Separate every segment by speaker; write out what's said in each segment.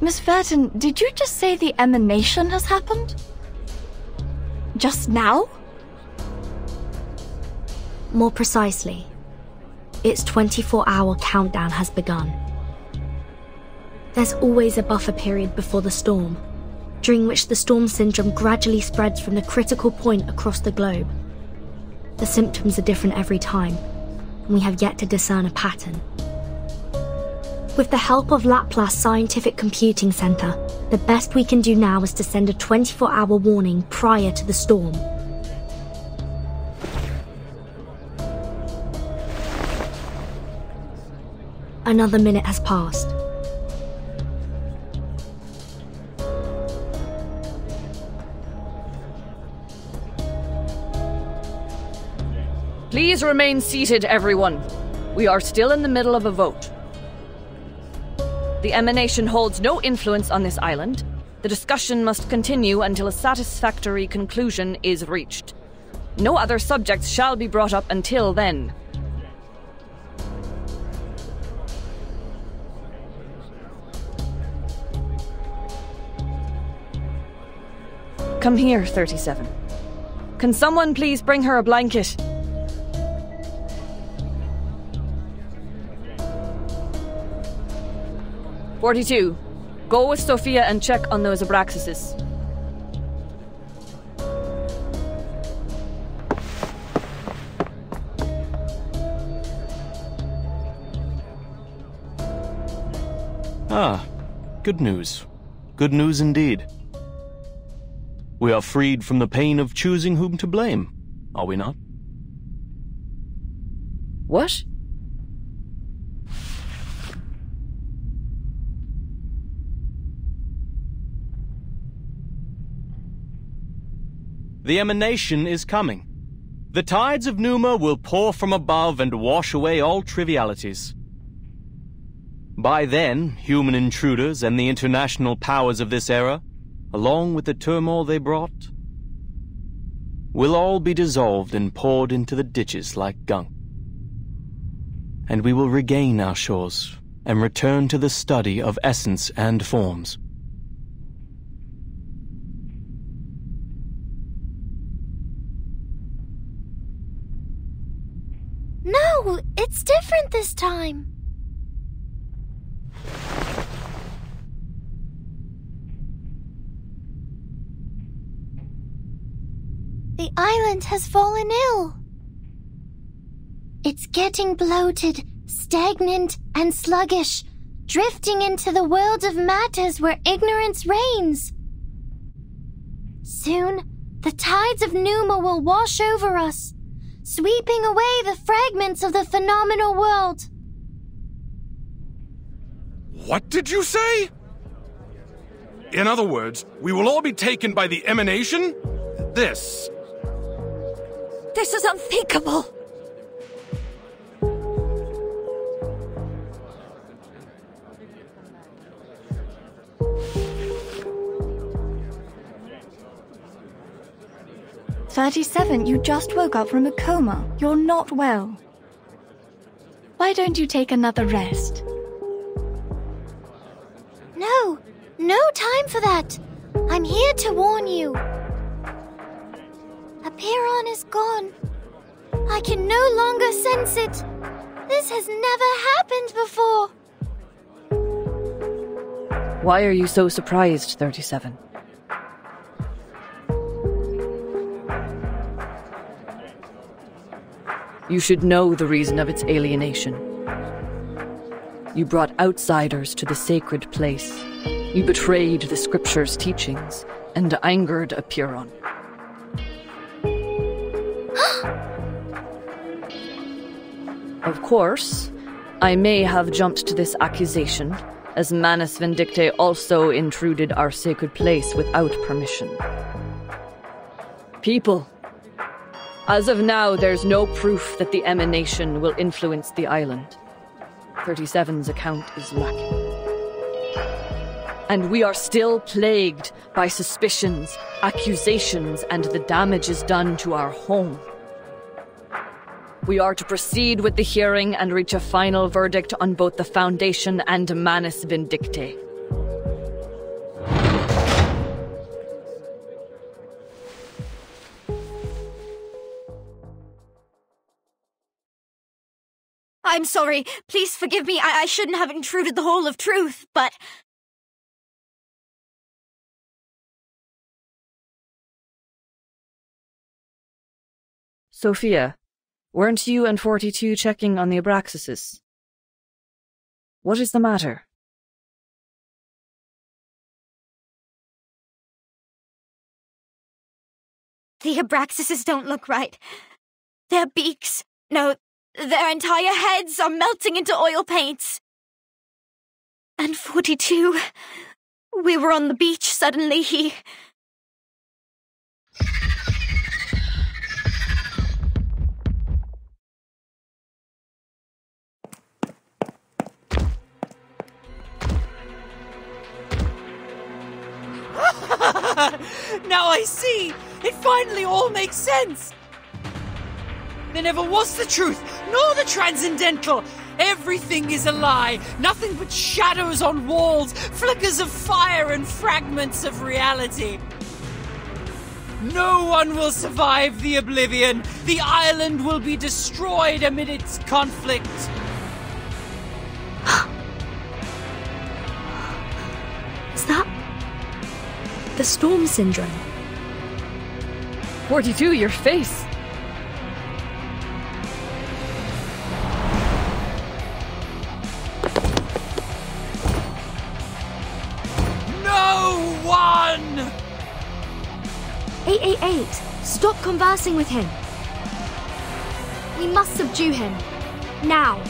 Speaker 1: Miss Verton, did you just say the emanation has happened? Just now?
Speaker 2: More precisely, its 24-hour countdown has begun. There's always a buffer period before the storm, during which the storm syndrome gradually spreads from the critical point across the globe. The symptoms are different every time, and we have yet to discern a pattern. With the help of Laplace Scientific Computing Center, the best we can do now is to send a 24-hour warning prior to the storm. Another minute has passed.
Speaker 3: Please remain seated, everyone. We are still in the middle of a vote. The emanation holds no influence on this island. The discussion must continue until a satisfactory conclusion is reached. No other subjects shall be brought up until then. Come here, 37. Can someone please bring her a blanket? "42. Go with Sophia and check on those abraxases."
Speaker 4: Ah, good news. Good news indeed. We are freed from the pain of choosing whom to blame, are we not?
Speaker 3: What?
Speaker 4: The emanation is coming. The tides of Numa will pour from above and wash away all trivialities. By then, human intruders and the international powers of this era, along with the turmoil they brought, will all be dissolved and poured into the ditches like gunk. And we will regain our shores and return to the study of essence and forms.
Speaker 5: No, it's different this time. The island has fallen ill. It's getting bloated, stagnant, and sluggish, drifting into the world of matters where ignorance reigns. Soon, the tides of Numa will wash over us, sweeping away the fragments of the phenomenal world.
Speaker 6: What did you say? In other words, we will all be taken by the emanation? This
Speaker 5: is unthinkable.
Speaker 1: "37, you just woke up from a coma. You're not well. Why don't you take another rest?"
Speaker 5: No time for that. I'm here to warn you. Apiron is gone. I can no longer sense it. This has never happened before.
Speaker 3: Why are you so surprised, 37? You should know the reason of its alienation. You brought outsiders to the sacred place. You betrayed the scripture's teachings and angered Apiron. Of course, I may have jumped to this accusation, as Manus Vindicte also intruded our sacred place without permission. People, as of now, there's no proof that the emanation will influence the island. 37's account is lacking. And we are still plagued by suspicions, accusations, and the damages done to our home. We are to proceed with the hearing and reach a final verdict on both the Foundation and Manus Vindicte.
Speaker 7: I'm sorry. Please forgive me. I shouldn't have intruded the whole of truth, but...
Speaker 3: Sophia, weren't you and 42 checking on the Abraxases? What is the matter?
Speaker 7: The Abraxases don't look right. Their beaks, no, their entire heads are melting into oil paints. And 42, we were on the beach, suddenly he...
Speaker 8: Now I see! It finally all makes sense! There never was the truth, nor the transcendental! Everything is a lie! Nothing but shadows on walls, flickers of fire and fragments of reality! No one will survive the oblivion! The island will be destroyed amid its conflict!
Speaker 2: Is that... the storm syndrome?
Speaker 3: 42, your face!
Speaker 8: No one!
Speaker 2: 888, stop conversing with him. We must subdue him. Now.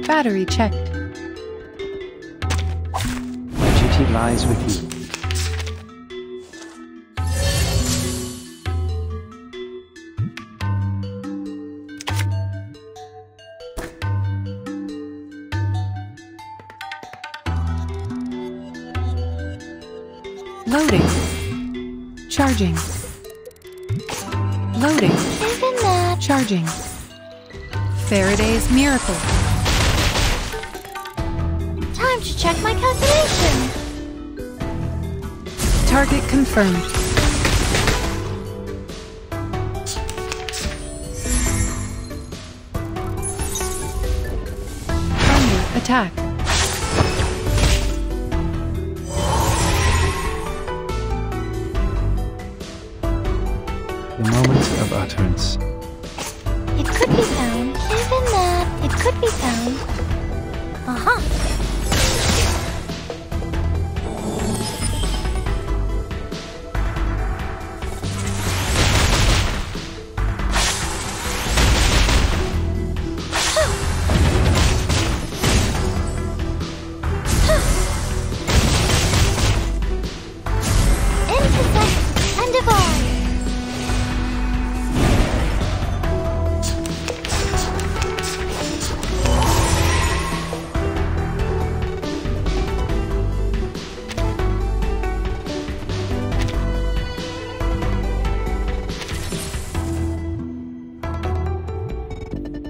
Speaker 9: Battery checked.
Speaker 10: My duty lies with you.
Speaker 9: Loading. Charging. Loading.
Speaker 5: Even that.
Speaker 9: Charging. Faraday's miracle.
Speaker 5: Time to check my calculation.
Speaker 9: Target confirmed. Under attack.
Speaker 10: The moment of utterance.
Speaker 5: It could be found. Even that. It could be found. Uh-huh. Intersect and divide.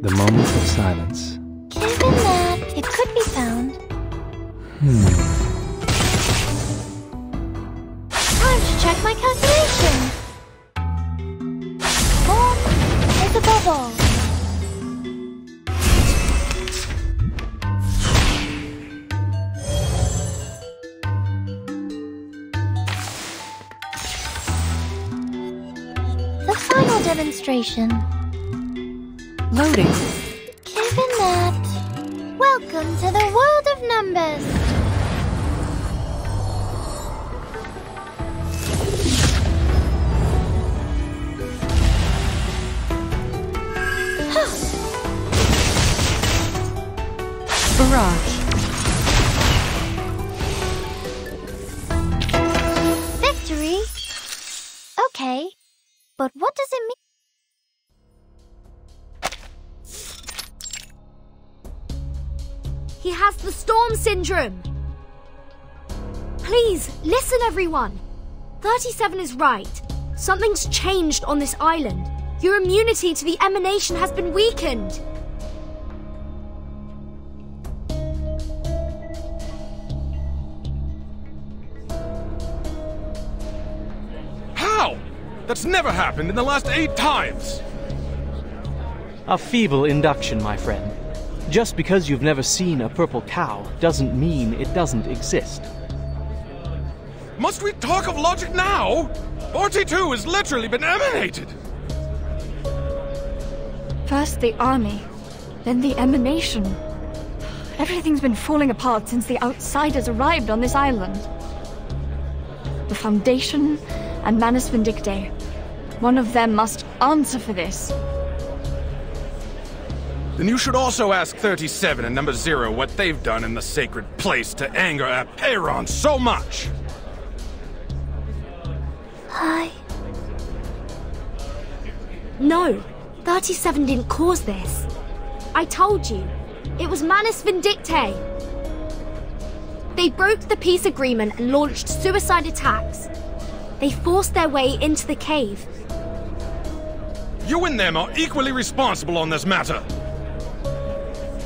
Speaker 10: The moment of silence.
Speaker 5: Given that, it could be found. Time to check my calculation. Form is above all. The final demonstration.
Speaker 9: Loading.
Speaker 5: Given that, welcome to the world of numbers. But what does it mean?
Speaker 2: He has the storm syndrome! Please, listen everyone! 37 is right. Something's changed on this island. Your immunity to the emanation has been weakened.
Speaker 6: How? That's never happened in the last 8 times!
Speaker 4: A feeble induction, my friend. Just because you've never seen a purple cow doesn't mean it doesn't exist.
Speaker 6: Must we talk of logic now? 42 has literally been emanated!
Speaker 1: First the army, then the emanation. Everything's been falling apart since the outsiders arrived on this island. The Foundation and Manus Vindictae. One of them must answer for this.
Speaker 6: Then you should also ask 37 and number 0 what they've done in the sacred place to anger Apeiron so much!
Speaker 5: Hi.
Speaker 2: No, 37 didn't cause this. I told you, it was Manus Vindictae. They broke the peace agreement and launched suicide attacks. They forced their way into the cave.
Speaker 6: You and them are equally responsible on this matter.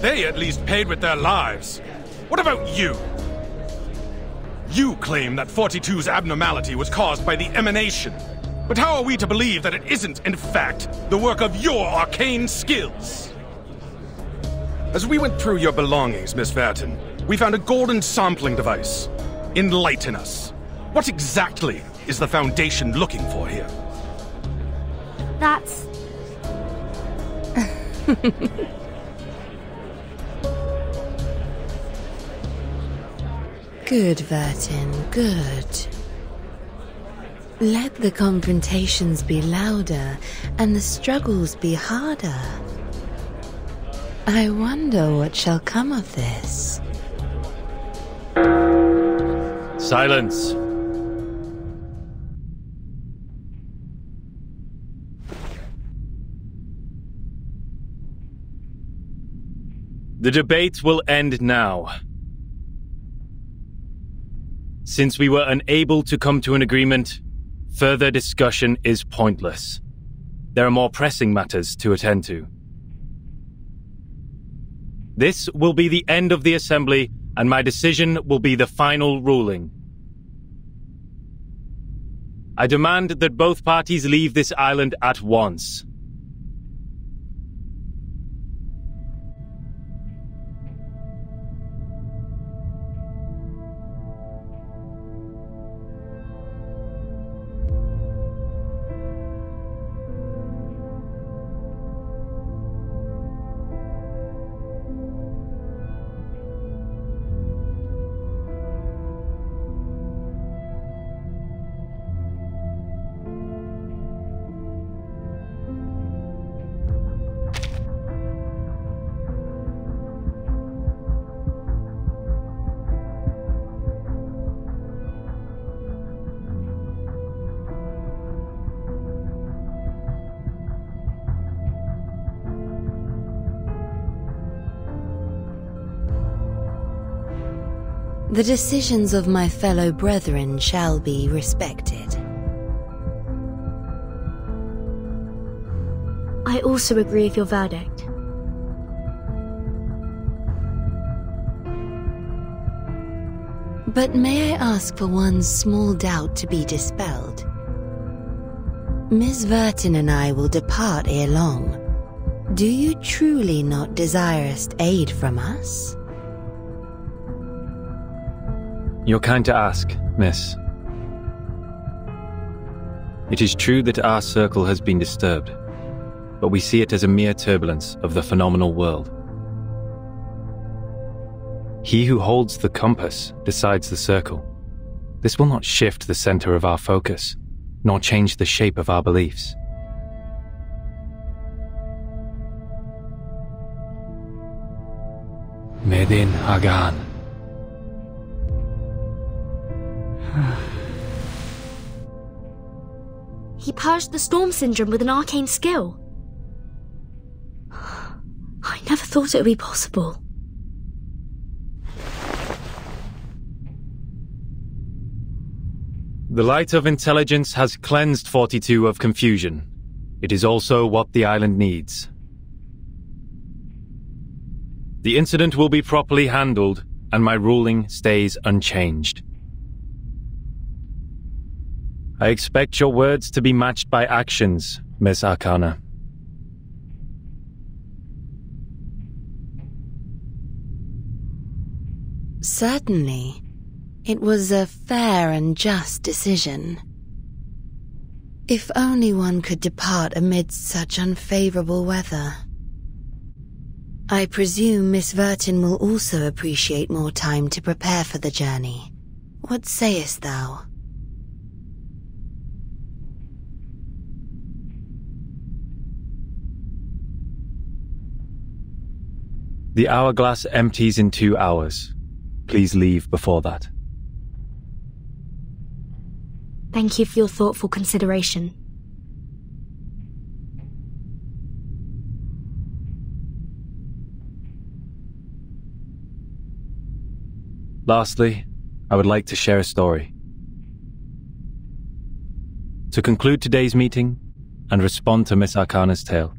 Speaker 6: They at least paid with their lives. What about you? You claim that 42's abnormality was caused by the emanation. But how are we to believe that it isn't, in fact, the work of your arcane skills? As we went through your belongings, Miss Vertin, we found a golden sampling device. Enlighten us. What exactly is the Foundation looking for here?
Speaker 2: That's...
Speaker 11: Good, Vertin, good. Let the confrontations be louder and the struggles be harder. I wonder what shall come of this.
Speaker 12: Silence. The debate will end now. Since we were unable to come to an agreement, further discussion is pointless. There are more pressing matters to attend to. This will be the end of the assembly, and my decision will be the final ruling. I demand that both parties leave this island at once.
Speaker 11: The decisions of my fellow brethren shall be respected.
Speaker 2: I also agree with your verdict.
Speaker 11: But may I ask for one small doubt to be dispelled? Miss Vertin and I will depart ere long. Do you truly not desire aid from us?
Speaker 10: You're kind to ask, miss. It is true that our circle has been disturbed, but we see it as a mere turbulence of the phenomenal world. He who holds the compass decides the circle. This will not shift the center of our focus, nor change the shape of our beliefs. Medin Hagan.
Speaker 2: He purged the storm syndrome with an arcane skill. I never thought it would be possible.
Speaker 12: The light of intelligence has cleansed 42 of confusion. It is also what the island needs. The incident will be properly handled, and my ruling stays unchanged. I expect your words to be matched by actions, Miss Arcana.
Speaker 11: Certainly. It was a fair and just decision. If only one could depart amidst such unfavorable weather. I presume Miss Vertin will also appreciate more time to prepare for the journey. What sayest thou?
Speaker 12: The hourglass empties in 2 hours. Please leave before that.
Speaker 2: Thank you for your thoughtful consideration.
Speaker 12: Lastly, I would like to share a story. To conclude today's meeting and respond to Miss Arcana's tale.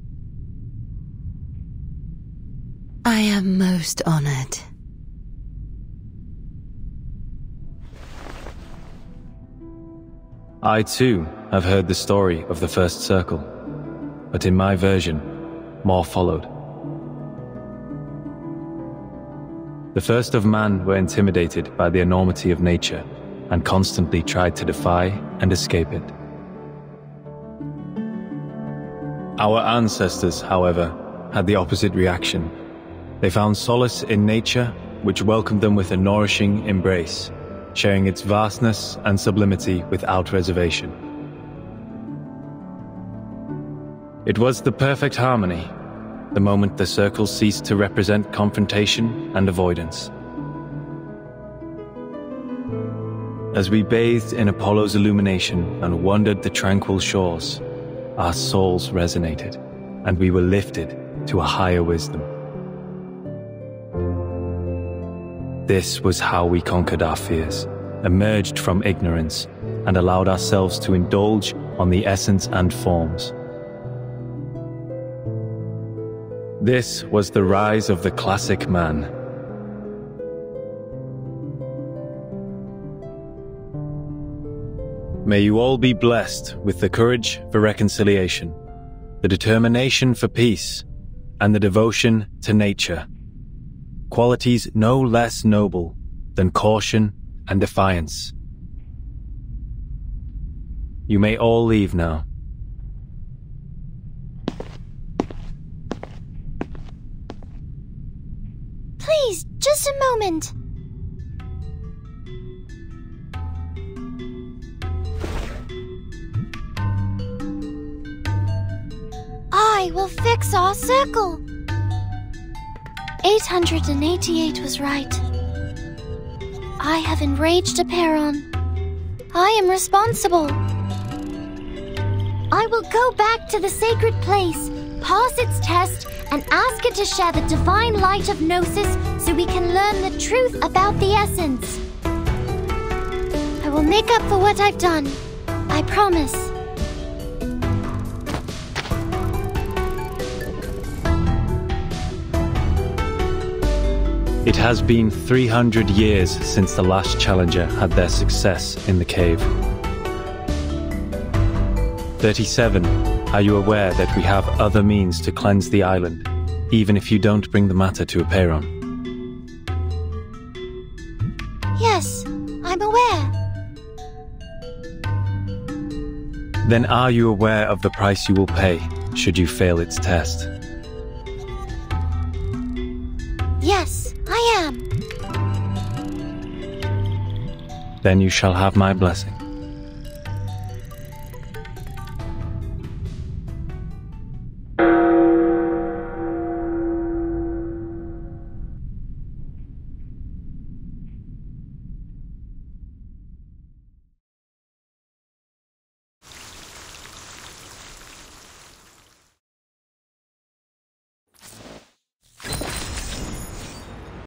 Speaker 11: I am most honored.
Speaker 12: I too have heard the story of the first circle, but in my version, more followed. The first of man were intimidated by the enormity of nature and constantly tried to defy and escape it. Our ancestors, however, had the opposite reaction. They found solace in nature, which welcomed them with a nourishing embrace, sharing its vastness and sublimity without reservation. It was the perfect harmony, the moment the circle ceased to represent confrontation and avoidance. As we bathed in Apollo's illumination and wandered the tranquil shores, our souls resonated, and we were lifted to a higher wisdom. This was how we conquered our fears, emerged from ignorance, and allowed ourselves to indulge on the essence and forms. This was the rise of the classic man. May you all be blessed with the courage for reconciliation, the determination for peace, and the devotion to nature. Qualities no less noble than caution and defiance. You may all leave now.
Speaker 5: Please, just a moment. I will fix our circle. 888 was right. I have enraged Aperon. I am responsible. I will go back to the sacred place, pass its test, and ask it to share the divine light of Gnosis so we can learn the truth about the essence. I will make up for what I've done. I promise.
Speaker 12: It has been 300 years since the last challenger had their success in the cave. 37. Are you aware that we have other means to cleanse the island, even if you don't bring the matter to Aperon?
Speaker 5: Yes, I'm aware.
Speaker 12: Then are you aware of the price you will pay, should you fail its test?
Speaker 5: Yes, I am.
Speaker 12: Then you shall have my blessing.